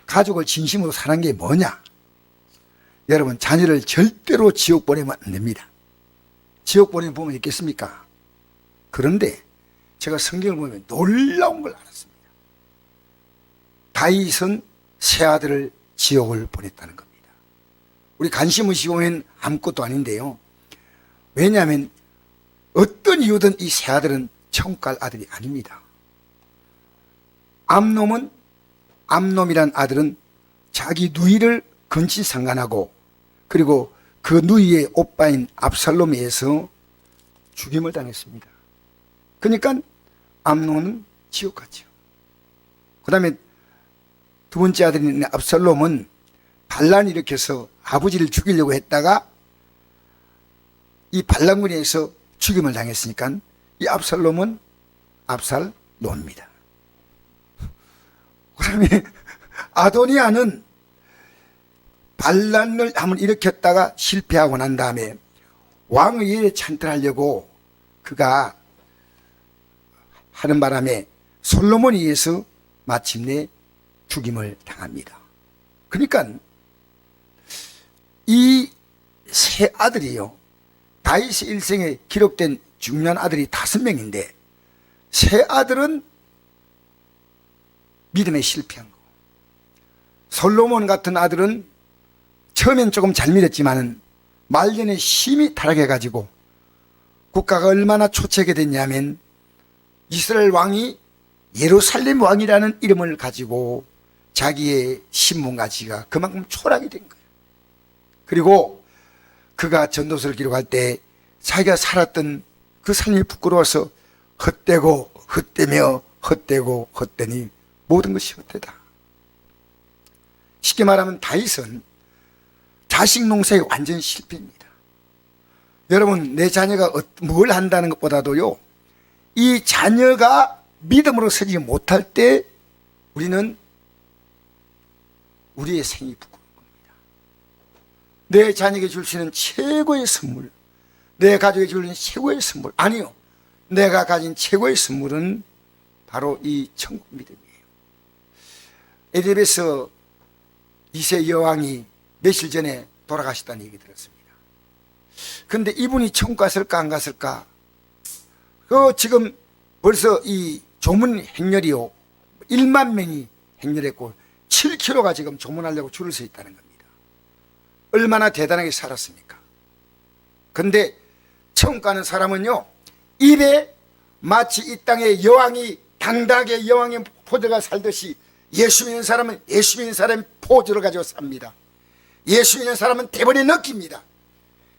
가족을 진심으로 사는 게 뭐냐? 여러분, 자녀를 절대로 지옥 보내면 안 됩니다. 지옥 보내면 보면 있겠습니까? 그런데 제가 성경을 보면 놀라운 걸 알았습니다. 다윗은 세 아들을 지옥을 보냈다는 겁니다. 우리 관심의식 보면 아무것도 아닌데요. 왜냐하면 어떤 이유든 이 세 아들은 천국 갈 아들이 아닙니다. 암놈이란 아들은 자기 누이를 근친상간하고 그리고 그 누이의 오빠인 압살롬에 의해서 죽임을 당했습니다. 그러니까 암논은 지옥 갔죠. 그 다음에 두 번째 아들인 압살롬은 반란을 일으켜서 아버지를 죽이려고 했다가 이 반란군에 의해서 죽임을 당했으니까 이 압살롬은 압살롬입니다. 그 다음에 아도니아는 반란을 한번 일으켰다가 실패하고 난 다음에 왕위에 찬탈하려고 그가 하는 바람에 솔로몬에 의해서 마침내 죽임을 당합니다. 그러니까 이 세 아들이요, 다윗의 일생에 기록된 중요한 아들이 5명인데 세 아들은 믿음에 실패한 거고, 솔로몬 같은 아들은 처음엔 조금 잘 믿었지만은 말년에 심히 타락해가지고 국가가 얼마나 초췌하게 됐냐면 이스라엘 왕이 예루살렘 왕이라는 이름을 가지고 자기의 신분 가치가 그만큼 초락이 된 거예요. 그리고 그가 전도서를 기록할 때 자기가 살았던 그 삶이 부끄러워서 헛되고 헛되며 헛되고 헛되니 모든 것이 헛되다. 쉽게 말하면 다윗은 자식 농사에 완전 실패입니다. 여러분, 내 자녀가 뭘 한다는 것보다도요, 이 자녀가 믿음으로 서지 못할 때 우리는 우리의 생이 부끄러운 겁니다. 내 자녀에게 줄 수 있는 최고의 선물, 내 가족에게 줄 수 있는 최고의 선물, 아니요, 내가 가진 최고의 선물은 바로 이 천국 믿음이에요. 에드베스 2세 여왕이 며칠 전에 돌아가셨다는 얘기 들었습니다. 근데 이분이 천국 갔을까 안 갔을까? 지금 벌써 이 조문 행렬이요, 1만 명이 행렬했고 7km가 지금 조문하려고 줄을 서 있다는 겁니다. 얼마나 대단하게 살았습니까? 근데 천국 가는 사람은요, 입에 마치 이 땅의 여왕이 당당하게 여왕의 포도가 살듯이 예수 믿는 사람은 예수 믿는 사람의 포즈를 가지고 삽니다. 예수 믿는 사람은 대본에 느낍니다.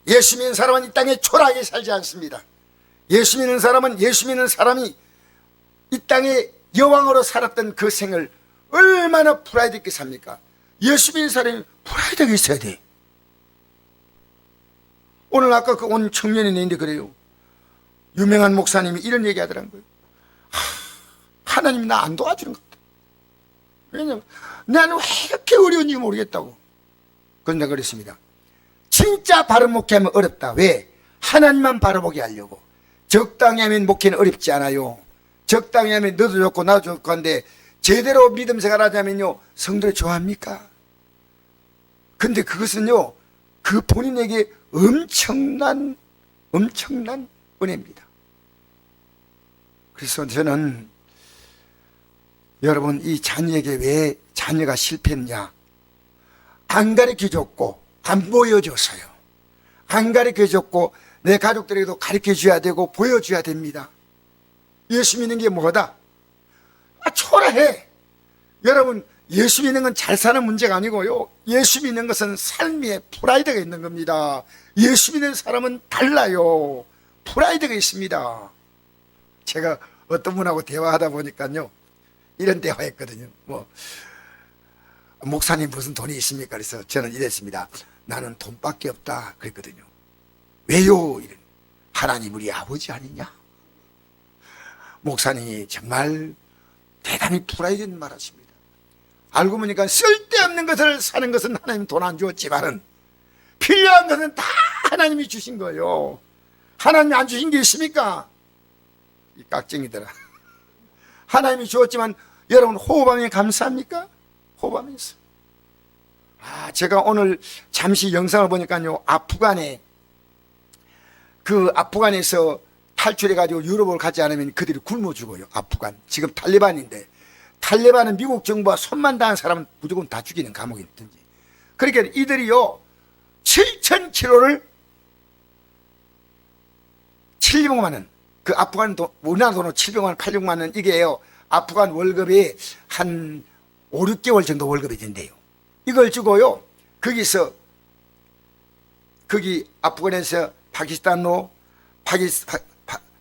예수 믿는 사람은 이 땅에 초라하게 살지 않습니다. 예수 믿는 사람은 예수 믿는 사람이 이 땅에 여왕으로 살았던 그 생을 얼마나 프라이드 있게 삽니까? 예수 믿는 사람이 프라이드가 있어야 돼. 오늘 아까 그 온 청년이 있는데 그래요. 유명한 목사님이 이런 얘기 하더라는 거예요. 하나님이 나 안 도와주는 것 같아. 왜냐면 나는 왜 이렇게 어려운지 모르겠다고. 그런데 그랬습니다. 진짜 바른 목회하면 어렵다. 왜? 하나님만 바라보게 하려고. 적당히 하면 목회는 어렵지 않아요. 적당히 하면 너도 좋고 나도 좋고 한데 제대로 믿음 생활하자면요, 성도를 좋아합니까? 근데 그것은요, 그 본인에게 엄청난 은혜입니다. 그래서 저는 여러분, 이 자녀에게 왜 자녀가 실패했냐? 안 가르쳐줬고 안 보여줘서요. 안 가르쳐줬고 내 가족들에게도 가르쳐줘야 되고 보여줘야 됩니다. 예수 믿는 게 뭐다? 초라해. 여러분, 예수 믿는 건 잘 사는 문제가 아니고요, 예수 믿는 것은 삶에 프라이드가 있는 겁니다. 예수 믿는 사람은 달라요. 프라이드가 있습니다. 제가 어떤 분하고 대화하다 보니까요, 이런 대화했거든요. 목사님 무슨 돈이 있습니까? 그래서 저는 이랬습니다. 나는 돈밖에 없다 그랬거든요. 왜요? 이런. 하나님 우리 아버지 아니냐? 목사님이 정말 대단히 프라이드 있는 말 하십니다. 알고 보니까 쓸데없는 것을 사는 것은 하나님 돈 안 주었지만은 필요한 것은 다 하나님이 주신 거예요. 하나님이 안 주신 게 있습니까? 이 깍쟁이들아. 하나님이 주었지만 여러분 호흡하면 감사합니까? 호흡하면서. 제가 오늘 잠시 영상을 보니까요, 아프간에서 탈출해가지고 유럽을 가지 않으면 그들이 굶어 죽어요. 아프간. 지금 탈레반인데, 탈레반은 미국 정부와 손만 닿은 사람은 무조건 다 죽이는 감옥이 있든지. 그러니까 이들이요, 7,000km를 700만 원, 그 아프간 돈, 우리나라 돈으로 700만 원, 800만 원, 이게요, 아프간 월급이 한 5, 6개월 정도 월급이 된대요. 이걸 주고요, 거기 아프간에서 파키스탄으로,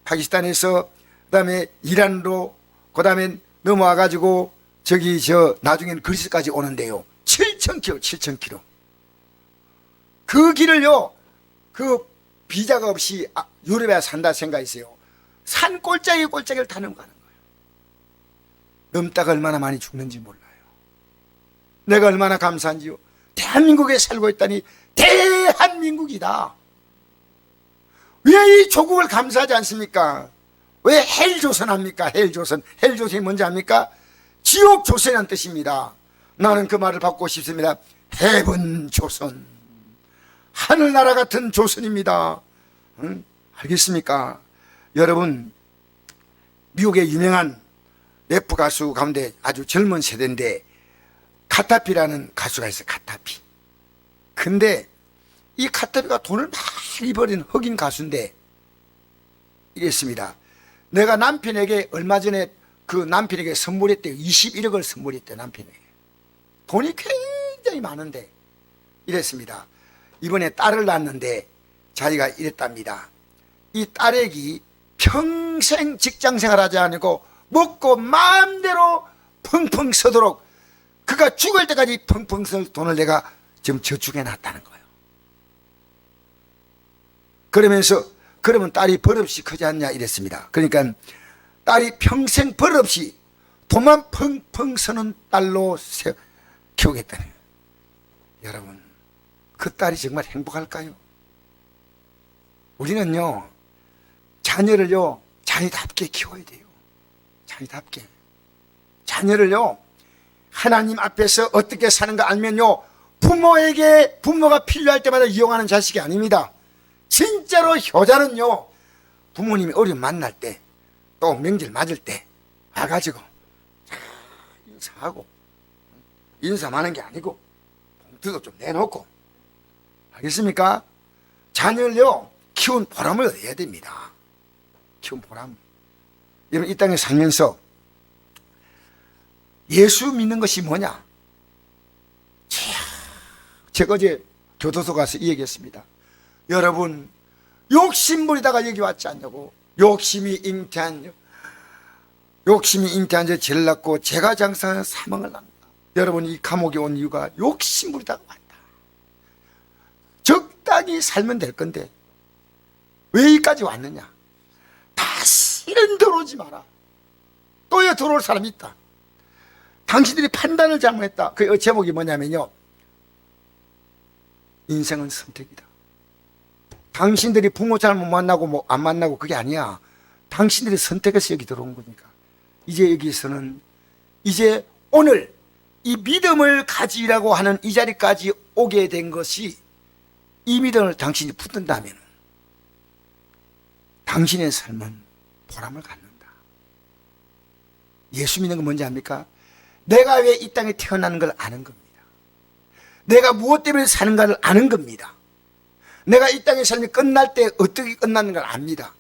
파키스탄에서, 그 다음에 이란으로, 그 다음에 넘어와가지고, 나중에는 그리스까지 오는데요. 7,000km, 7,000km. 그 길을요, 그 비자가 없이 유럽에 산다 생각했어요. 산 꼴짝이를 타는 거는 거예요. 넘다가 얼마나 많이 죽는지 몰라요. 내가 얼마나 감사한지요. 대한민국에 살고 있다니, 대한민국이다. 왜 이 조국을 감사하지 않습니까? 왜 헬조선 합니까? 헬조선이 뭔지 압니까? 지옥조선이라는 뜻입니다. 나는 그 말을 받고 싶습니다. 해븐조선, 하늘나라 같은 조선입니다. 응? 알겠습니까? 여러분, 미국의 유명한 래프 가수 가운데 아주 젊은 세대인데, 카타피라는 가수가 있어요. 카타피. 근데 이 카타피가 돈을 많이 버린 흑인 가수인데 이랬습니다. 내가 남편에게 얼마 전에 그 남편에게 선물했대요. 21억을 선물했대요. 남편에게. 돈이 굉장히 많은데 이랬습니다. 이번에 딸을 낳았는데 자기가 이랬답니다. 이 딸애기 평생 직장생활 하지 않고 먹고 마음대로 펑펑 서도록 그가 죽을 때까지 펑펑 쓸 돈을 내가 지금 저축해 놨다는 거예요. 그러면 딸이 벌없이 크지 않냐 이랬습니다. 그러니까 딸이 평생 벌없이 돈만 펑펑 서는 딸로 키우겠다는 거예요. 여러분, 그 딸이 정말 행복할까요? 우리는요, 자녀를요, 자녀답게 키워야 돼요. 자녀답게. 자녀를요, 하나님 앞에서 어떻게 사는가 알면요, 부모가 필요할 때마다 이용하는 자식이 아닙니다. 진짜로 효자는요, 부모님이 어려움 만날 때, 또 명절 맞을 때 와가지고 인사하고, 인사하는 게 아니고 봉투도 좀 내놓고, 알겠습니까? 자녀를요, 키운 보람을 얻어야 됩니다. 키운 보람. 여러분, 이 땅에 살면서 예수 믿는 것이 뭐냐? 제가 어제 교도소 가서 이 얘기했습니다. 여러분, 욕심부리다가 여기 왔지 않냐고. 욕심이 잉태한 저 죄를 낳고 제가 장사한 사망을 낳는다. 여러분, 이 감옥에 온 이유가 욕심부리다가 왔다. 적당히 살면 될 건데 왜 여기까지 왔느냐? 다시는 들어오지 마라. 또 여기 들어올 사람이 있다. 당신들이 판단을 잘못했다. 그 제목이 뭐냐면요, 인생은 선택이다. 당신들이 부모 잘못 만나고 뭐 안 만나고 그게 아니야. 당신들이 선택해서 여기 들어온 거니까. 이제 여기서는 이제 오늘 이 믿음을 가지라고 하는 이 자리까지 오게 된 것이, 이 믿음을 당신이 붙든다면 당신의 삶은 보람을 갖는다. 예수 믿는 건 뭔지 압니까? 내가 왜 이 땅에 태어나는 걸 아는 겁니다. 내가 무엇 때문에 사는가를 아는 겁니다. 내가 이 땅에 삶이 끝날 때 어떻게 끝나는 걸 압니다.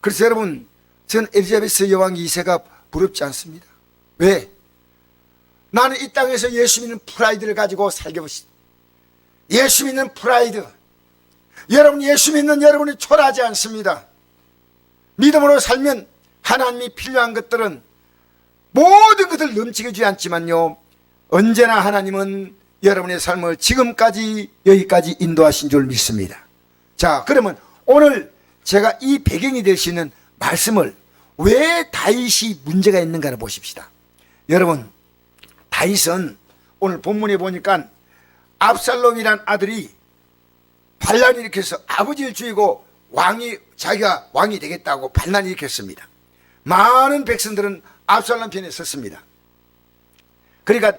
그래서 여러분, 저는 엘리자베스 여왕 2세가 부럽지 않습니다. 왜? 나는 이 땅에서 예수 믿는 프라이드를 가지고 살겨보시. 예수 믿는 프라이드. 여러분, 예수 믿는 여러분이 초라하지 않습니다. 믿음으로 살면 하나님이 필요한 것들은 모든 것을 넘치게 주지 않지만요, 언제나 하나님은 여러분의 삶을 지금까지 여기까지 인도하신 줄 믿습니다. 자, 그러면 오늘 제가 이 배경이 될 수 있는 말씀을, 왜 다윗이 문제가 있는가를 보십시다. 여러분, 다윗은 오늘 본문에 보니까 압살롬이란 아들이 반란을 일으켜서 아버지를 죽이고 자기가 왕이 되겠다고 반란을 일으켰습니다. 많은 백성들은 압살롬 편에 섰습니다. 그러니까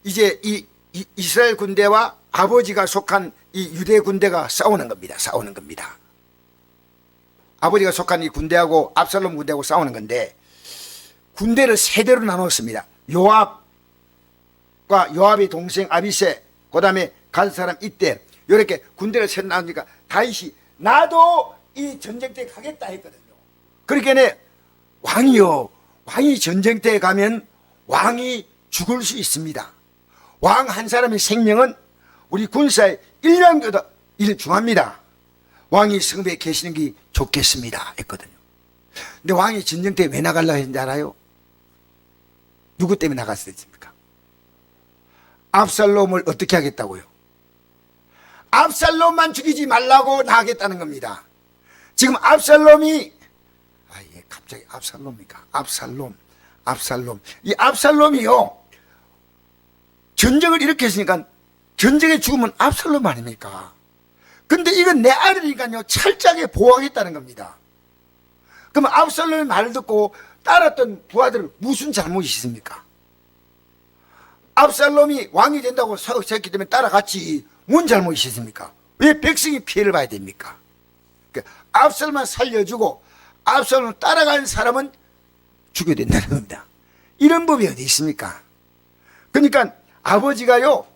이제 이 이스라엘 군대와 아버지가 속한 이 유대 군대가 싸우는 겁니다. 싸우는 겁니다. 아버지가 속한 이 군대하고 압살롬 군대하고 싸우는 건데, 군대를 세 대로 나눴습니다. 요압과 요압의 동생 아비세, 그 다음에 갈 사람 이때, 이렇게 군대를 세 나누니까 다윗이 나도 이 전쟁터에 가겠다 했거든요. 그러니까 왕이요, 왕이 전쟁터에 가면 왕이 죽을 수 있습니다. 왕 한 사람의 생명은 우리 군사의 일명보다 일중합니다. 왕이 성벽에 계시는 게 좋겠습니다 했거든요. 근데 왕이 전쟁터에 왜 나가려고 했는지 알아요? 누구 때문에 나갔습니까? 압살롬을 어떻게 하겠다고요? 압살롬만 죽이지 말라고 나가겠다는 겁니다. 지금 압살롬이 갑자기 압살롬입니까? 압살롬. 이 압살롬이요, 전쟁을 일으켰으니까 전쟁에 죽으면 압살롬 아닙니까? 근데 이건 내 아들이니까요, 철저하게 보호하겠다는 겁니다. 그럼 압살롬의 말을 듣고 따랐던 부하들은 무슨 잘못이 있습니까? 압살롬이 왕이 된다고 생각했기 때문에 따라갔지, 뭔 잘못이 있습니까? 왜 백성이 피해를 봐야 됩니까? 그러니까 압살롬만 살려주고 압살롬 따라간 사람은 죽여야 된다는 겁니다. 이런 법이 어디 있습니까? 그러니까 아버지가요,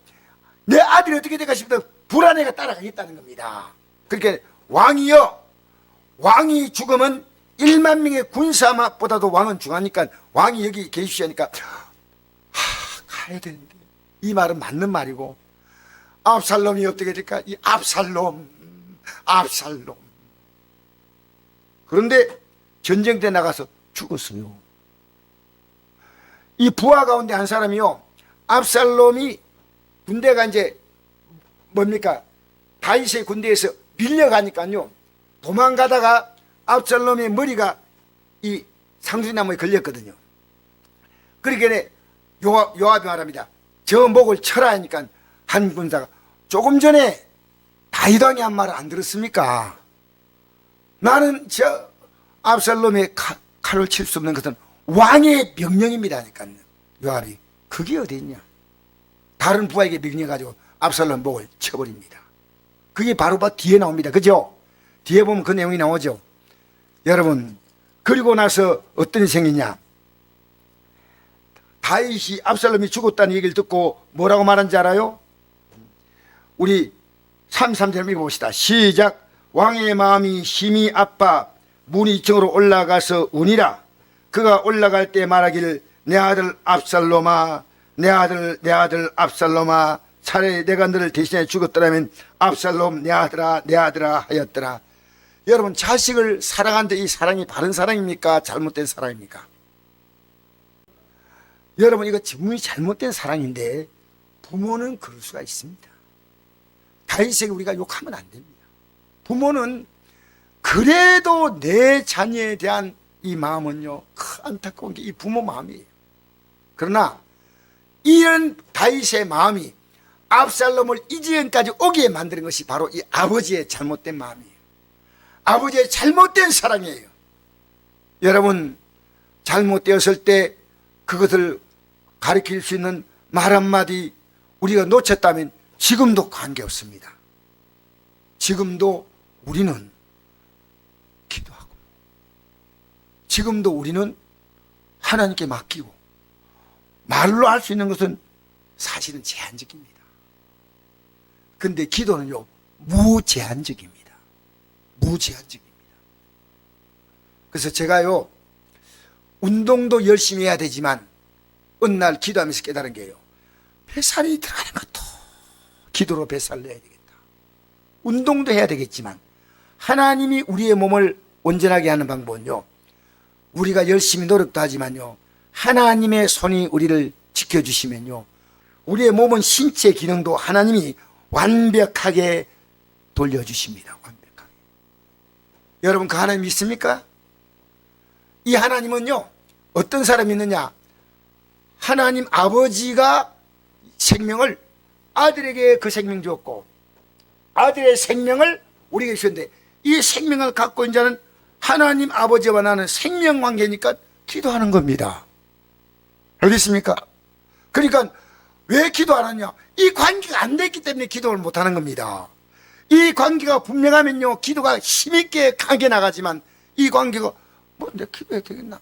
내 아들이 어떻게 될까 싶어서 불안해가 따라가겠다는 겁니다. 그러니까 왕이요, 왕이 죽으면 1만 명의 군사마보다도 왕은 중하니까 왕이 여기 계시니까 가야 되는데, 이 말은 맞는 말이고, 압살롬이 어떻게 될까? 이 압살롬. 그런데 전쟁터에 나가서 죽었어요. 이 부하 가운데 한 사람이요, 압살롬이 군대가 이제 뭡니까? 다윗의 군대에서 밀려가니까요, 도망가다가 압살롬의 머리가 이 상수나무에 걸렸거든요. 그러니까 요압이 말합니다. 저 목을 쳐라 하니까 한 군사가, 조금 전에 다윗 왕이 한 말을 안 들었습니까? 나는 저 압살롬의 칼을 칠 수 없는 것은 왕의 명령입니다 하니까요. 요압이 그게 어디 있냐? 다른 부하에게 명령해가지고 압살롬 목을 쳐버립니다. 그게 바로 뒤에 나옵니다. 그죠? 뒤에 보면 그 내용이 나오죠. 여러분, 그리고 나서 어떤 일이 생기냐? 다윗이 압살롬이 죽었다는 얘기를 듣고 뭐라고 말한지 알아요? 우리 33절 읽어봅시다. 시작. 왕의 마음이 심히 아파 문 2층으로 올라가서 우니라. 그가 올라갈 때 말하기를, 내 아들 압살롬아, 내 아들 압살롬아, 차라리 내가 너를 대신해 죽었더라면 압살롬 내 아들아 하였더라. 여러분, 자식을 사랑하는데 이 사랑이 바른 사랑입니까? 잘못된 사랑입니까? 여러분, 이거 분명히 잘못된 사랑인데 부모는 그럴 수가 있습니다. 다윗에게 우리가 욕하면 안 됩니다. 부모는 그래도 내 자녀에 대한 이 마음은요, 안타까운 게 이 부모 마음이에요. 그러나 이런 다윗의 마음이 압살롬을 이 지경까지 오게 만드는 것이 바로 이 아버지의 잘못된 마음이에요. 아버지의 잘못된 사랑이에요. 여러분, 잘못되었을 때 그것을 가르칠 수 있는 말 한마디 우리가 놓쳤다면 지금도 관계없습니다. 지금도 우리는 기도하고, 지금도 우리는 하나님께 맡기고, 말로 할 수 있는 것은 사실은 제한적입니다. 근데 기도는요, 무제한적입니다. 무제한적입니다. 그래서 제가요, 운동도 열심히 해야 되지만 어느 날 기도하면서 깨달은 게요, 뱃살이 들어가는 것도 기도로 뱃살 내야 되겠다. 운동도 해야 되겠지만 하나님이 우리의 몸을 온전하게 하는 방법은요, 우리가 열심히 노력도 하지만요, 하나님의 손이 우리를 지켜주시면요, 우리의 몸은 신체 기능도 하나님이 완벽하게 돌려주십니다. 완벽하게. 여러분, 그 하나님 믿습니까? 이 하나님은요, 어떤 사람이 있느냐? 하나님 아버지가 생명을 아들에게 그 생명 주었고, 아들의 생명을 우리에게 주셨는데, 이 생명을 갖고 있는 자는 하나님 아버지와 나는 생명 관계니까 기도하는 겁니다. 어디 있습니까? 그러니까 왜 기도 안 하냐? 이 관계가 안 됐기 때문에 기도를 못 하는 겁니다. 이 관계가 분명하면요, 기도가 힘있게 강하게 나가지만 이 관계가 뭐 내 기도해야 되겠나?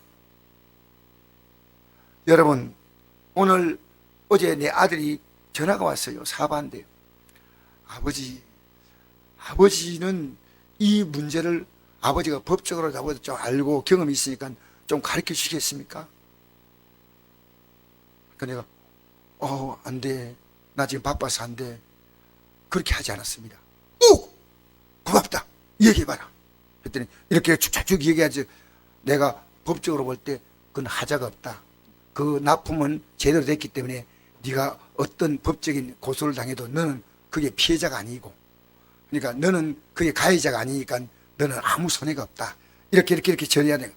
여러분, 오늘 어제 내 아들이 전화가 왔어요. 사반대요. 아버지는 이 문제를 아버지가 법적으로 좀 알고 경험이 있으니까 좀 가르쳐 주시겠습니까? 그러니까 내가 안 돼. 나 지금 바빠서 안 돼. 그렇게 하지 않았습니다. 오! 고맙다. 얘기해봐라. 했더니 이렇게 쭉쭉 얘기하지. 내가 법적으로 볼 때 그건 하자가 없다. 그 납품은 제대로 됐기 때문에 네가 어떤 법적인 고소를 당해도 너는 그게 피해자가 아니고, 그러니까 너는 그게 가해자가 아니니까 너는 아무 손해가 없다. 이렇게 처리해야 돼.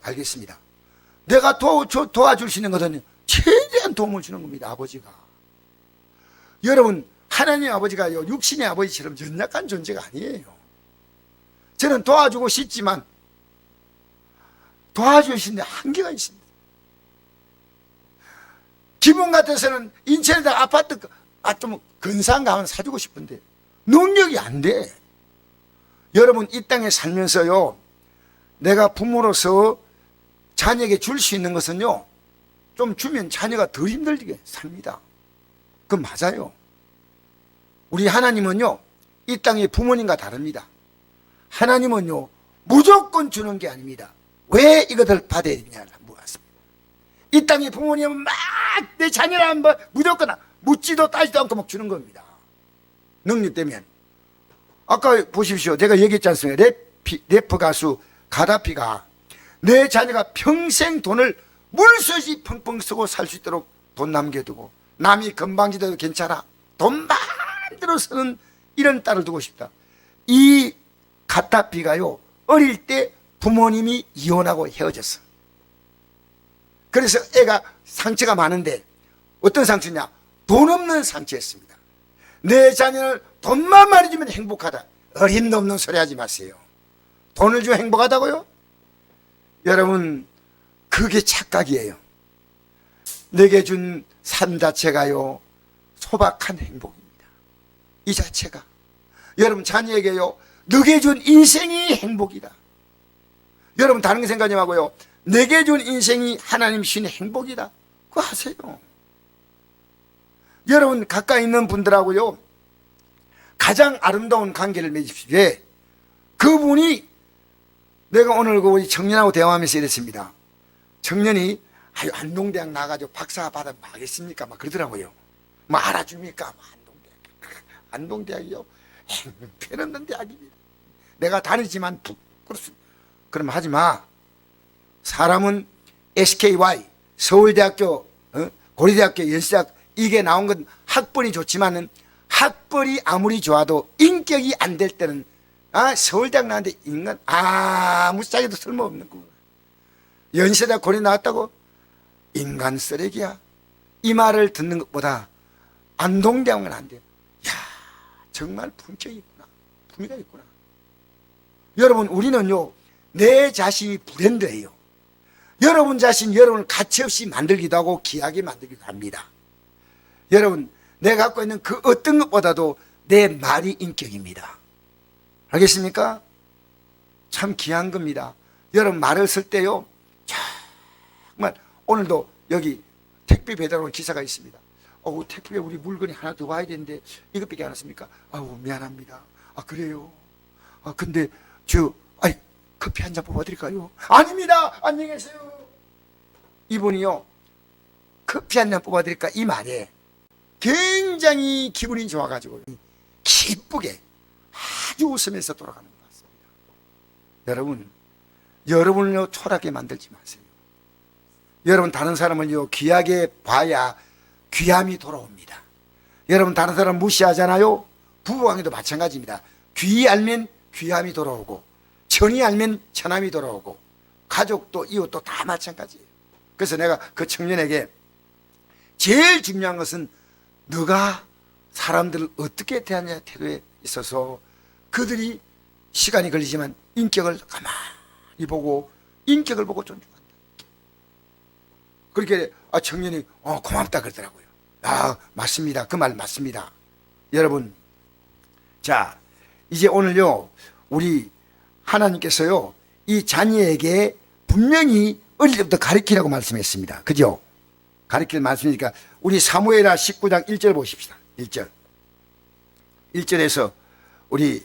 알겠습니다. 내가 도와줄 수 있는 것은 최대한 도움을 주는 겁니다. 아버지가. 여러분, 하나님의 아버지가요, 육신의 아버지처럼 연약한 존재가 아니에요. 저는 도와주고 싶지만 도와줄 수 있는 한계가 있습니다. 기분 같아서는 인천에다 아파트 좀 근사한 거 하나 사주고 싶은데 능력이 안 돼. 여러분, 이 땅에 살면서요, 내가 부모로서 자녀에게 줄 수 있는 것은요, 좀 주면 자녀가 더 힘들게 삽니다. 그건 맞아요. 우리 하나님은요, 이 땅의 부모님과 다릅니다. 하나님은요, 무조건 주는 게 아닙니다. 왜 이것을 받아야 되냐를 물었습니다. 이 땅의 부모님은 막 내 자녀를 한번 무조건 묻지도 따지도 않고 막 주는 겁니다. 능력되면. 아까 보십시오. 제가 얘기했지 않습니까? 래퍼 가수 가다피가 내 자녀가 평생 돈을 물수지 펑펑 쓰고 살 수 있도록 돈 남겨두고, 남이 건방지더라도 괜찮아, 돈 만들어 쓰는 이런 딸을 두고 싶다. 이 가다피가요, 어릴 때 부모님이 이혼하고 헤어졌어. 그래서 애가 상처가 많은데 어떤 상처냐? 돈 없는 상처였습니다. 내 자녀를 돈만 많이 주면 행복하다. 어림도 없는 소리 하지 마세요. 돈을 주면 행복하다고요? 여러분, 그게 착각이에요. 내게 준 삶 자체가요, 소박한 행복입니다. 이 자체가. 여러분, 자녀에게요, 너게 준 인생이 행복이다. 여러분, 다른 거 생각하지 말고요, 내게 준 인생이 하나님 주신 행복이다. 그거 하세요. 여러분, 가까이 있는 분들하고요, 가장 아름다운 관계를 맺으십시오. 왜? 그분이, 내가 오늘 그 우리 청년하고 대화하면서 이랬습니다. 청년이 안동대학 나가지고 박사 받으면 하겠습니까? 막 그러더라고요. 뭐 알아줍니까? 안동대학이요? 행편없는 대학입니다. 내가 다니지만 그렇습니다. 그럼 하지 마. 사람은 SKY, 서울대학교, 고려대학교, 연세대학, 이게 나온 건 학벌이 좋지만은, 학벌이 아무리 좋아도 인격이 안 될 때는, 서울대학 나왔는데 인간 아무 짝에도 쓸모없는 거. 연세대학 고려 나왔다고 인간 쓰레기야. 이 말을 듣는 것보다 안동대학은 안 돼요. 야, 정말 품격이 있구나. 품위가 있구나. 여러분, 우리는요, 내 자신이 브랜드예요. 여러분 자신, 여러분을 가치없이 만들기도 하고 귀하게 만들기도 합니다. 여러분, 내가 갖고 있는 그 어떤 것보다도 내 말이 인격입니다. 알겠습니까? 참 귀한 겁니다. 여러분, 말을 쓸 때요, 정말, 오늘도 여기 택배 배달 온 기사가 있습니다. 택배 우리 물건이 하나 더 와야 되는데 이것밖에 안 왔습니까? 미안합니다. 그래요? 근데 커피 한 잔 뽑아드릴까요? 아닙니다. 안녕히 계세요. 이분이요, 커피 한 잔 뽑아드릴까? 이 말에 굉장히 기분이 좋아가지고 기쁘게 아주 웃으면서 돌아가는 것 같습니다. 여러분, 여러분을요, 초라하게 만들지 마세요. 여러분, 다른 사람을요, 귀하게 봐야 귀함이 돌아옵니다. 여러분, 다른 사람 무시하잖아요? 부부관계도 마찬가지입니다. 귀히 알면 귀함이 돌아오고, 천이 알면 천함이 돌아오고, 가족도 이웃도 다 마찬가지예요. 그래서 내가 그 청년에게 제일 중요한 것은 너가 사람들을 어떻게 대하느냐의 태도에 있어서 그들이 시간이 걸리지만 인격을 가만히 보고 인격을 보고 존중한다. 그렇게 청년이 고맙다 그러더라고요. 맞습니다. 그 말 맞습니다. 여러분, 자, 이제 오늘요, 우리 하나님께서요, 이 자녀에게 분명히 어릴 때부터 가르치라고 말씀했습니다. 그죠? 가르칠 말씀이니까 우리 사무엘하 19장 1절 보십시다. 1절. 1절에서 우리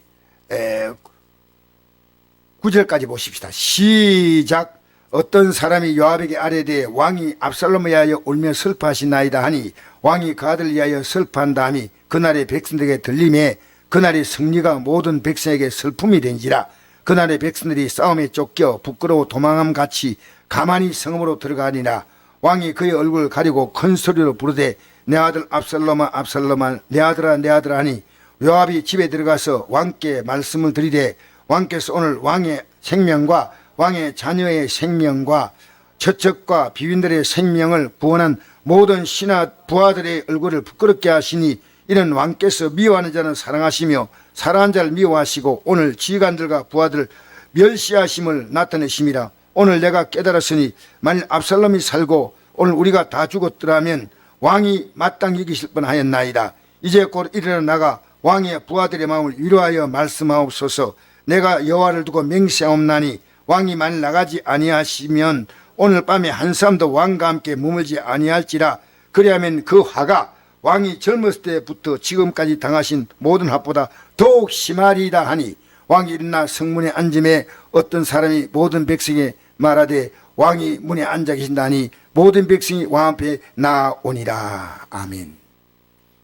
9절까지 보십시다. 시작. 어떤 사람이 요압에게 아뢰되 왕이 압살롬을 위하여 울며 슬퍼하시나이다 하니 왕이 그 아들을 위하여 슬퍼한다 하니 그날의 백성들에게 들림에 그날의 승리가 모든 백성에게 슬픔이 된지라. 그날의 백성들이 싸움에 쫓겨 부끄러워 도망함 같이 가만히 성읍으로 들어가니라. 왕이 그의 얼굴을 가리고 큰 소리로 부르되 내 아들 압살롬아 압살롬아 내 아들아 내 아들아 하니 요압이 집에 들어가서 왕께 말씀을 드리되 왕께서 오늘 왕의 생명과 왕의 자녀의 생명과 처척과 비윈들의 생명을 구원한 모든 신하 부하들의 얼굴을 부끄럽게 하시니 이는 왕께서 미워하는 자는 사랑하시며 사랑하는 자를 미워하시고 오늘 지휘관들과 부하들 멸시하심을 나타내심이라. 오늘 내가 깨달았으니 만일 압살롬이 살고 오늘 우리가 다 죽었더라면 왕이 마땅히 이기실 뻔하였나이다. 이제 곧 일어나 나가 왕의 부하들의 마음을 위로하여 말씀하옵소서. 내가 여호와를 두고 맹세하옵나니 왕이 만일 나가지 아니하시면 오늘 밤에 한 사람도 왕과 함께 머물지 아니할지라. 그리하면 그 화가 왕이 젊었을 때부터 지금까지 당하신 모든 화보다 더욱 심하리이다 하니 왕이 일어나 성문에 앉음에 어떤 사람이 모든 백성에 말하되 왕이 문에 앉아 계신다니 모든 백성이 왕 앞에 나오니라. 아멘.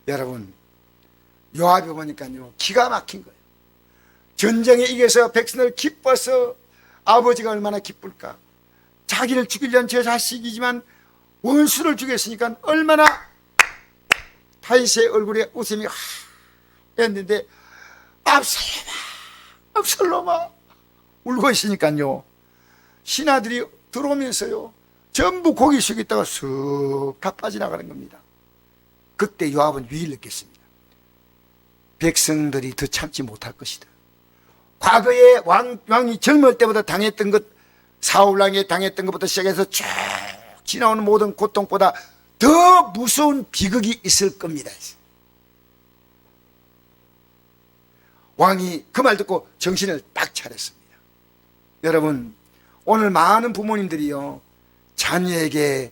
여러분, 요압이 보니까요 기가 막힌 거예요. 전쟁에 이겨서 백성을 기뻐서 아버지가 얼마나 기쁠까. 자기를 죽이려는 제 자식이지만 원수를 죽였으니까 얼마나 다윗의 얼굴에 웃음이 했는데 압살롬아 압살롬아 울고 있으니까요 신하들이 들어오면서요 전부 고개 숙였다가 쑥 다 빠져나가는 겁니다. 그때 요압은 위기를 느꼈습니다. 백성들이 더 참지 못할 것이다. 과거에 왕이 젊을 때보다 당했던 것, 사울왕에 당했던 것부터 시작해서 쭉 지나오는 모든 고통보다 더 무서운 비극이 있을 겁니다. 왕이 그 말 듣고 정신을 딱 차렸습니다. 여러분, 오늘 많은 부모님들이요 자녀에게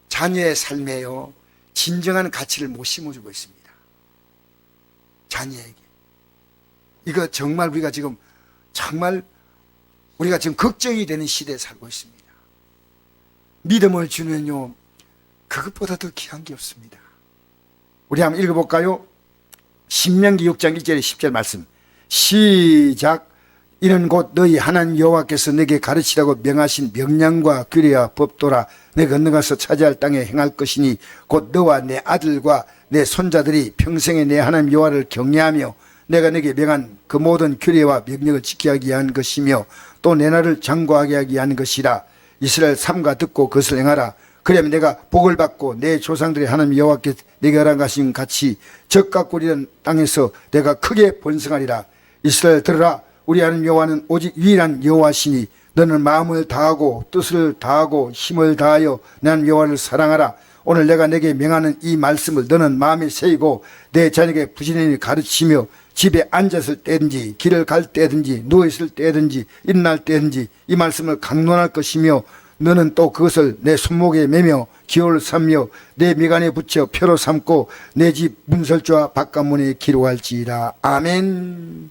자녀의 삶에요 진정한 가치를 못 심어주고 있습니다. 자녀에게. 이거 정말 우리가 지금 걱정이 되는 시대에 살고 있습니다. 믿음을 주면요 그것보다 더 귀한 게 없습니다. 우리 한번 읽어볼까요? 신명기 6장 1절에 10절 말씀 시작. 이는 곧 너희 하나님 여호와께서 내게 가르치라고 명하신 명령과 규례와 법도라. 내가 건너가서 차지할 땅에 행할 것이니 곧 너와 내 아들과 내 손자들이 평생에 내 하나님 여호와를 경외하며 내가 내게 명한 그 모든 규례와 명령을 지키기 위한 것이며 또 내 나라를 장구하게 하기 위한 것이라. 이스라엘 삼가 듣고 그것을 행하라. 그러면 내가 복을 받고 내 조상들의 하나님 여호와께 내게 허락하신 같이 적과 꿀이는 땅에서 내가 크게 번성하리라. 이스라엘 들으라. 우리 하나님 여호와는 오직 유일한 여호와시니 너는 마음을 다하고 뜻을 다하고 힘을 다하여 나는 여호와를 사랑하라. 오늘 내가 내게 명하는 이 말씀을 너는 마음에 새기고 내 자녀에게 부지런히 가르치며 집에 앉았을 때든지 길을 갈 때든지 누워있을 때든지 일어날 때든지 이 말씀을 강론할 것이며 너는 또 그것을 내 손목에 매며 기호를 삼며 내 미간에 붙여 표로 삼고 내 집 문설주와 바깥문에 기록할지라. 아멘.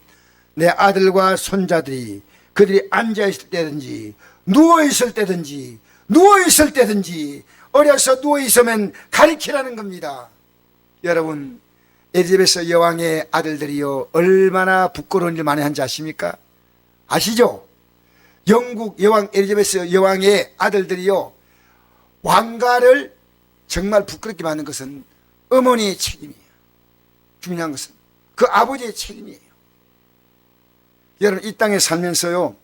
내 아들과 손자들이 그들이 앉아있을 때든지 누워있을 때든지 어려서 누워있으면 가리키라는 겁니다. 여러분, 엘리자베스 여왕의 아들들이요 얼마나 부끄러운 일 많이 한지 아십니까? 아시죠? 영국 여왕 엘리자베스 여왕의 아들들이요 왕가를 정말 부끄럽게 만든 것은 어머니의 책임이에요. 중요한 것은 그 아버지의 책임이에요. 여러분, 이 땅에 살면서요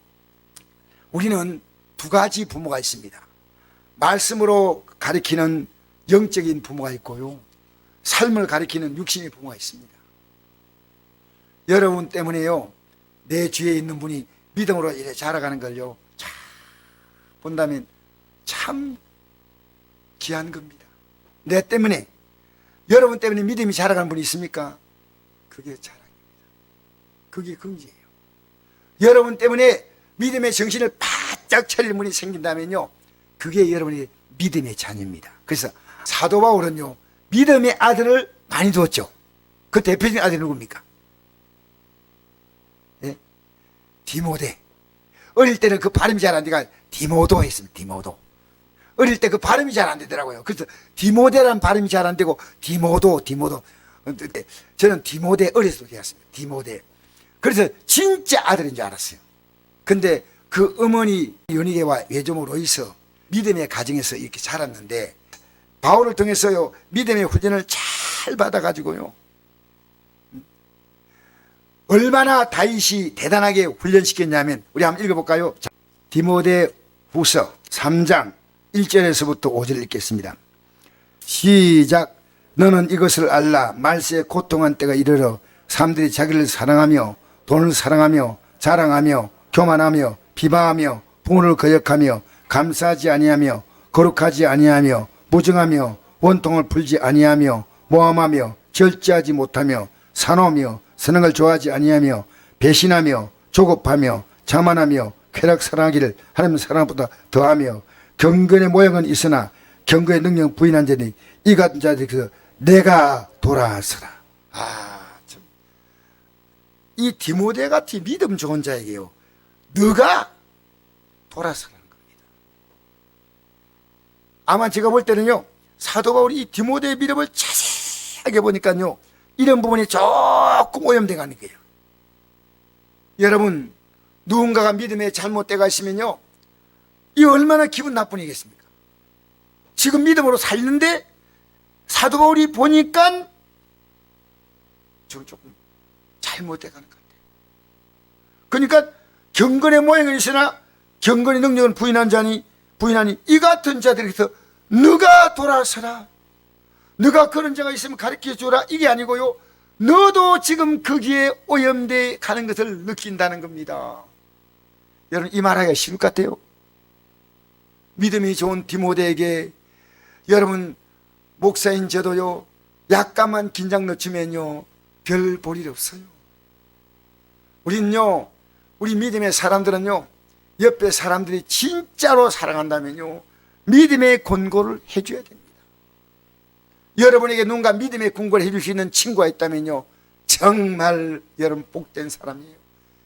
우리는 두 가지 부모가 있습니다. 말씀으로 가리키는 영적인 부모가 있고요 삶을 가리키는 육신의 부모가 있습니다. 여러분 때문에요 내 주위에 있는 분이 믿음으로 이래 자라가는 걸요 참 본다면 참 귀한 겁니다. 내 때문에 여러분 때문에 믿음이 자라가는 분이 있습니까? 그게 자랑입니다. 그게 긍지예요. 여러분 때문에 믿음의 정신을 바짝 차릴 분이 생긴다면요, 그게 여러분의 믿음의 자녀입니다. 그래서 사도 바울은요, 믿음의 아들을 많이 두었죠. 그 대표적인 아들이 누굽니까? 예? 디모데. 어릴 때는 그 발음이 잘 안 되니까 디모도 했습니다. 디모도. 어릴 때 그 발음이 잘 안 되더라고요. 그래서 디모데라는 발음이 잘 안 되고 디모도. 저는 디모데 어렸을 때 되었습니다. 디모데. 그래서 진짜 아들인 줄 알았어요. 근데 그 어머니 요니게와 외조모 로이서 믿음의 가정에서 이렇게 자랐는데, 바울을 통해서요, 믿음의 후전을 잘 받아가지고요, 얼마나 다윗이 대단하게 훈련시켰냐면, 우리 한번 읽어볼까요? 자, 디모데 후서 3장 1절에서부터 5절 읽겠습니다. 시작. 너는 이것을 알라. 말세에 고통한 때가 이르러 사람들이 자기를 사랑하며 돈을 사랑하며 자랑하며 교만하며 비방하며 부모를 거역하며 감사하지 아니하며 거룩하지 아니하며 무정하며 원통을 풀지 아니하며 모함하며 절제하지 못하며 사노하며 선한 걸 좋아하지 아니하며 배신하며 조급하며 자만하며 쾌락 사랑하기를 하나님 사랑보다 더하며 경건의 모양은 있으나 경건의 능력 부인한 자니 이 같은 자들에게서 내가 돌아서라. 참. 이 디모데 같이 믿음 좋은 자에게요, 너가 돌아서라는 겁니다. 아마 제가 볼 때는요, 사도 바울이 이 디모데의 믿음을 자세하게 보니까요, 이런 부분이 조금 오염돼 가는 거예요. 여러분, 누군가가 믿음에 잘못되어 있으면요, 이 얼마나 기분 나쁜 일이겠습니까? 지금 믿음으로 살는데 사도 바울이 보니까 좀 조금 잘못돼 가는 것 같아요. 그러니까 경건의 모양은 있으나 경건의 능력은 부인하니 이 같은 자들에게서 너가 돌아서라. 너가 그런 자가 있으면 가르쳐 주라. 이게 아니고요, 너도 지금 거기에 오염돼 가는 것을 느낀다는 겁니다. 여러분, 이 말하기가 쉬울 것 같아요. 믿음이 좋은 디모데에게 여러분, 목사인 저도요, 약간만 긴장 놓치면요, 별 볼 일 없어요. 우리는요, 우리 믿음의 사람들은요, 옆에 사람들이 진짜로 사랑한다면요, 믿음의 권고를 해줘야 됩니다. 여러분에게 누군가 믿음의 권고를 해줄 수 있는 친구가 있다면요, 정말 여러분 복된 사람이에요.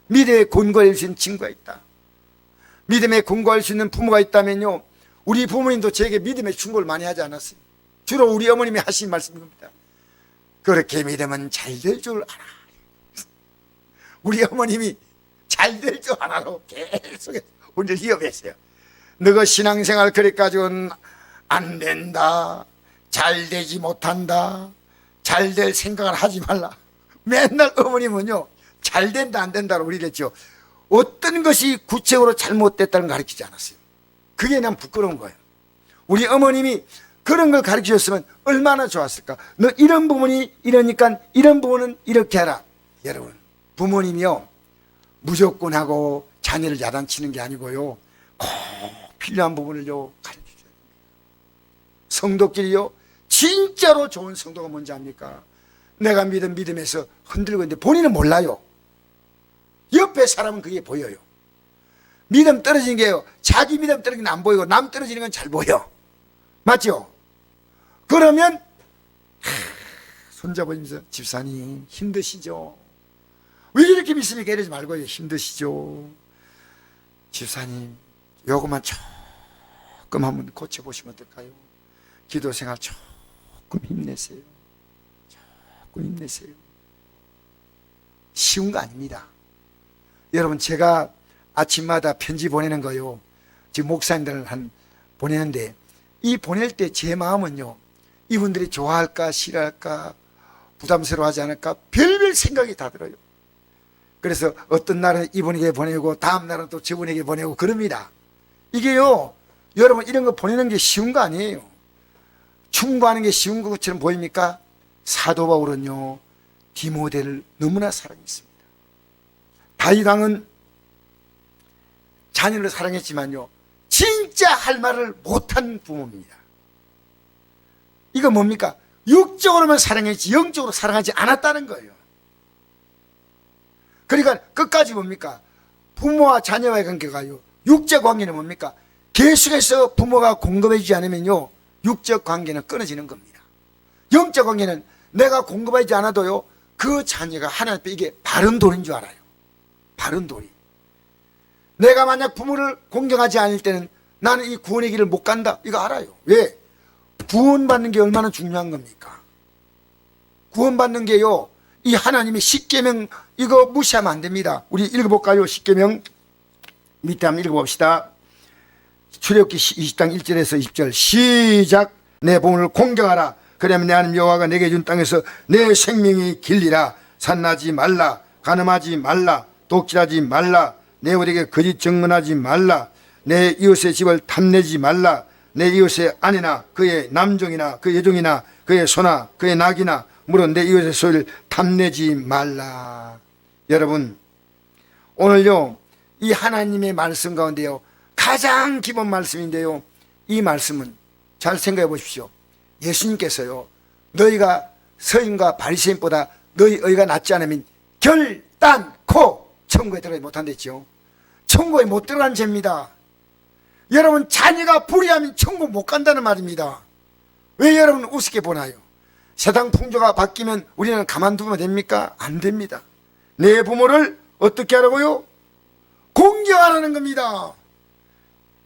믿음의 권고를 해줄 수 있는 친구가 있다. 믿음의 권고할 수 있는 부모가 있다면요, 우리 부모님도 저에게 믿음의 충고를 많이 하지 않았어요. 주로 우리 어머님이 하신 말씀입니다. 그렇게 믿으면 잘 될 줄 알아. 우리 어머님이 잘 될 줄 알아로 계속 우리를 위협했어요. 너가 신앙생활 그래 가지고는 안 된다. 잘 되지 못한다. 잘 될 생각을 하지 말라. 맨날 어머님은요, 잘 된다 안 된다로 우리를 했죠. 어떤 것이 구체적으로 잘못됐다는 걸 가르치지 않았어요. 그게 난 부끄러운 거예요. 우리 어머님이 그런 걸 가르치셨으면 얼마나 좋았을까. 너 이런 부분이 이러니까 이런 부분은 이렇게 하라. 여러분, 부모님이요, 무조건 하고 자녀를 야단치는 게 아니고요, 꼭 필요한 부분을요 가르쳐줘야 됩니다. 성도끼리요, 진짜로 좋은 성도가 뭔지 압니까? 내가 믿은 믿음에서 흔들고 있는데 본인은 몰라요. 옆에 사람은 그게 보여요. 믿음 떨어지는 게요, 자기 믿음 떨어지는 건 안 보이고 남 떨어지는 건 잘 보여. 맞죠? 그러면 손잡으면서 집사님 힘드시죠? 왜 이렇게 믿습니까? 이러지 말고요, 힘드시죠? 집사님 요것만 조금 한번 고쳐보시면 어떨까요? 기도생활 조금 힘내세요. 조금 힘내세요. 쉬운 거 아닙니다. 여러분, 제가 아침마다 편지 보내는 거요, 지금 목사님들 보내는데, 이 보낼 때 제 마음은요, 이분들이 좋아할까 싫어할까 부담스러워하지 않을까 별별 생각이 다 들어요. 그래서 어떤 날은 이분에게 보내고 다음 날은 또 저분에게 보내고 그럽니다. 이게요, 여러분, 이런 거 보내는 게 쉬운 거 아니에요. 충고하는 게 쉬운 것처럼 보입니까? 사도 바울은요, 디모데를 너무나 사랑했습니다. 다윗 왕은 자녀를 사랑했지만요, 진짜 할 말을 못한 부모입니다. 이거 뭡니까? 육적으로만 사랑했지 영적으로 사랑하지 않았다는 거예요. 그러니까 끝까지 뭡니까? 부모와 자녀와의 관계가요, 육적 관계는 뭡니까? 계속해서 부모가 공급해주지 않으면요, 육적 관계는 끊어지는 겁니다. 영적 관계는 내가 공급하지 않아도요, 그 자녀가 하나님 앞에 이게 바른 돌인 줄 알아요. 바른 돌이. 내가 만약 부모를 공경하지 않을 때는 나는 이 구원의 길을 못 간다, 이거 알아요. 왜? 구원받는 게 얼마나 중요한 겁니까? 구원받는 게요, 이 하나님의 십계명 이거 무시하면 안 됩니다. 우리 읽어볼까요? 십계명 밑에 한번 읽어봅시다. 출애굽기 20장 1절에서 20절 시작. 내 부모를 공경하라. 그러면 내 하나님 여호와가 내게 준 땅에서 내 생명이 길리라. 산나지 말라. 간음하지 말라. 독질하지 말라. 내 우리에게 거짓 증언하지 말라. 내 이웃의 집을 탐내지 말라. 내 이웃의 아내나 그의 남종이나 그의 여종이나 그의 소나 그의 낙이나 물론 내 이웃의 소유를 탐내지 말라. 여러분, 오늘요 이 하나님의 말씀 가운데요 가장 기본 말씀인데요, 이 말씀은 잘 생각해 보십시오. 예수님께서요, 너희가 서인과 바리새인보다 너희 의가 낫지 않으면 결단코 천국에 들어가지 못한댔죠. 천국에 못 들어간 죄입니다. 여러분, 자녀가 불의하면 천국 못 간다는 말입니다. 왜 여러분 우습게 보나요? 세상 풍조가 바뀌면 우리는 가만두면 됩니까? 안 됩니다. 내 부모를 어떻게 하라고요? 공경하라는 겁니다.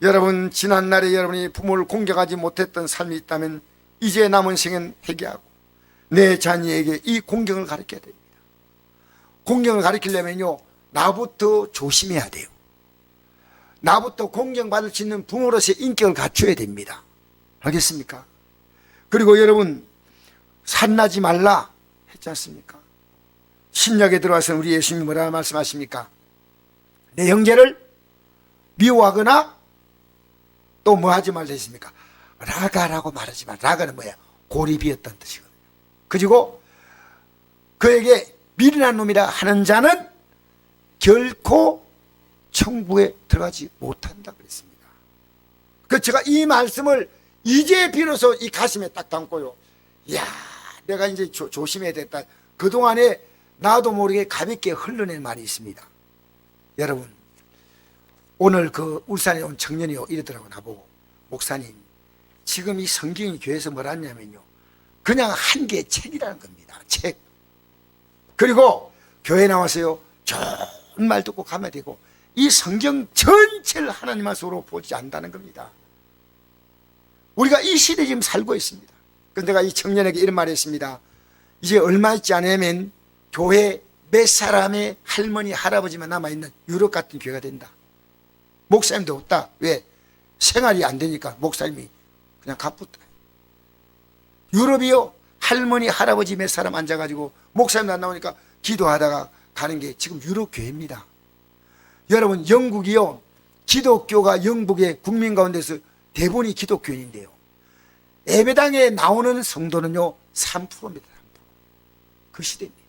여러분, 지난날에 여러분이 부모를 공경하지 못했던 삶이 있다면 이제 남은 생은 회개하고 내 자녀에게 이 공경을 가르쳐야 됩니다. 공경을 가르치려면요, 나부터 조심해야 돼요. 나부터 공경받을 수 있는 부모로서의 인격을 갖춰야 됩니다. 알겠습니까? 그리고 여러분, 산나지 말라 했지 않습니까? 신약에 들어와서 우리 예수님이 뭐라 말씀하십니까? 내 형제를 미워하거나 또 뭐 하지 말라 했습니까? 라가라고 말하지 마. 라가는 뭐야? 고리비었다는 뜻이거든요. 그리고 그에게 미련한 놈이라 하는 자는 결코 천국에 들어가지 못한다 그랬습니다. 그 제가 이 말씀을 이제 비로소 이 가슴에 딱 담고요, 이야, 내가 이제 조심해야 됐다. 그동안에 나도 모르게 가볍게 흘러낸 말이 있습니다. 여러분, 오늘 그 울산에 온 청년이 이러더라고, 나보고. 목사님, 지금 이 성경이 교회에서 뭐라 하냐면요, 그냥 한 개의 책이라는 겁니다. 책. 그리고 교회 나와서요, 좋은 말 듣고 가면 되고 이 성경 전체를 하나님 말씀으로 보지 않는다는 겁니다. 우리가 이 시대에 지금 살고 있습니다. 그런데 내가 이 청년에게 이런 말을 했습니다. 이제 얼마 있지 않으면 교회 몇 사람의 할머니 할아버지만 남아있는 유럽 같은 교회가 된다. 목사님도 없다. 왜? 생활이 안 되니까 목사님이 그냥 갑부다. 유럽이요, 할머니 할아버지 몇 사람 앉아가지고 목사님도 안 나오니까 기도하다가 가는 게 지금 유럽 교회입니다. 여러분, 영국이요, 기독교가 영국의 국민 가운데서 대부분이 기독교인인데요, 예배당에 나오는 성도는요 3%입니다. 3%. 그 시대입니다.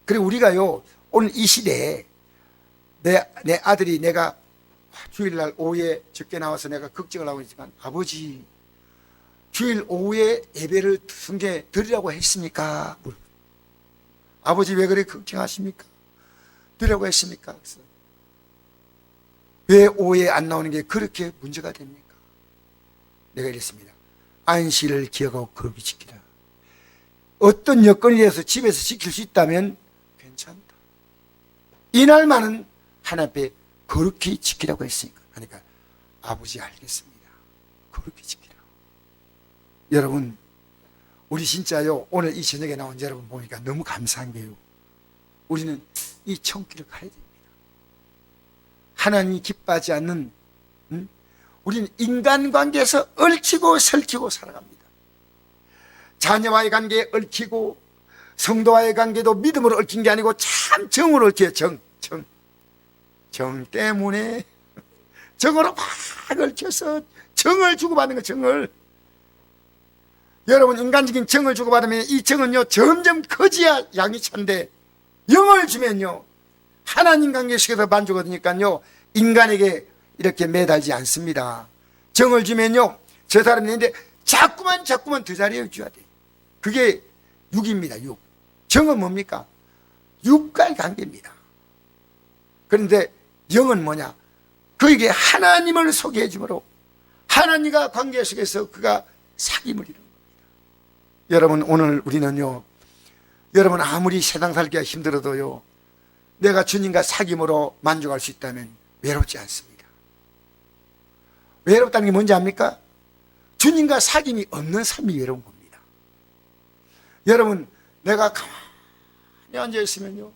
그리고 우리가요, 오늘 이 시대에 내 아들이 내가 주일날 오후에 적게 나와서 내가 걱정을 하고 있지만, 아버지 주일 오후에 예배를 성경에 드리라고 했습니까? 아버지 왜 그렇게 걱정하십니까? 드리라고 했습니까? 그래서 왜 오후에 안 나오는 게 그렇게 문제가 됩니까? 내가 이랬습니다. 안식일을 기억하고 거룩히 지키라. 어떤 여건이 돼서 집에서 지킬 수 있다면 괜찮다. 이날만은 하나님 앞에 거룩히 지키라고 했으니까. 그러니까 아버지 알겠습니다. 거룩히 지키라. 여러분, 우리 진짜요, 오늘 이 저녁에 나온 여러분 보니까 너무 감사한 게요, 우리는 이 천길을 가야 됩니다. 하나님이 기뻐하지 않는, 우리는 인간관계에서 얽히고 설키고 살아갑니다. 자녀와의 관계에 얽히고 성도와의 관계도 믿음으로 얽힌 게 아니고 참 정으로 얽혀요. 정 때문에 정으로 막 얽혀서 정을 주고받는 거, 정을. 여러분, 인간적인 정을 주고받으면 이 정은요 점점 커져야 양이 찬데, 영을 주면요 하나님 관계 속에서 만족을 얻으니까요 인간에게 이렇게 매달지 않습니다. 정을 주면요 저 사람이 있는데 자꾸만 더 잘해 줘야 돼. 그게 육입니다. 육. 정은 뭡니까? 육과의 관계입니다. 그런데 영은 뭐냐? 그에게 하나님을 소개해 주므로 하나님과 관계 속에서 그가 사귐을 이루는 겁니다. 여러분, 오늘 우리는요, 여러분 아무리 세상 살기가 힘들어도요, 내가 주님과 사귐으로 만족할 수 있다면 외롭지 않습니다. 외롭다는 게 뭔지 압니까? 주님과 사귐이 없는 삶이 외로운 겁니다. 여러분, 내가 가만히 앉아있으면요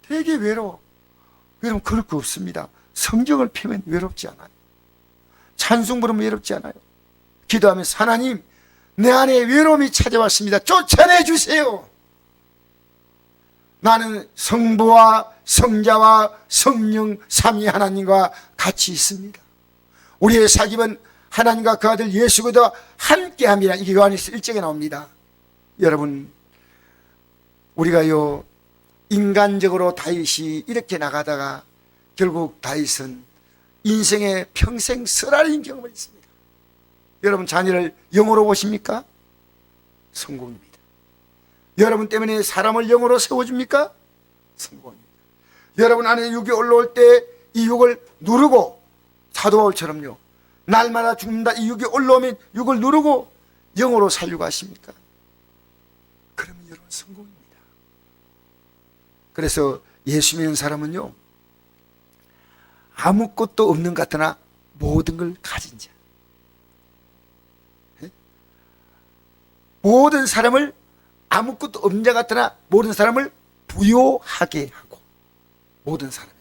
되게 외로워. 여러분, 그럴 거 없습니다. 성경을 펴면 외롭지 않아요. 찬송 부르면 외롭지 않아요. 기도하면서 하나님, 내 안에 외로움이 찾아왔습니다. 쫓아내 주세요. 나는 성부와 성자와 성령 삼위 하나님과 같이 있습니다. 우리의 사귐은 하나님과 그 아들 예수 그리스도와 함께함이라. 이게 요한일서 1장에 나옵니다. 여러분, 우리가요 인간적으로 다윗이 이렇게 나가다가 결국 다윗은 인생의 평생 쓰라린 경험을 했습니다. 여러분, 자녀를 영으로 보십니까? 성공입니다. 여러분 때문에 사람을 영으로 세워줍니까? 성공입니다. 여러분 안에 육이 올라올 때 이 육을 누르고, 사도 바울처럼요, 날마다 죽는다, 이 육이 올라오면 육을 누르고 영으로 살려고 하십니까? 그러면 여러분 성공입니다. 그래서 예수 믿는 사람은요, 아무것도 없는 것 같으나 모든 걸 가진 자. 모든 사람을, 아무것도 없는 자 같으나 모든 사람을 부요하게 하고, 모든 사람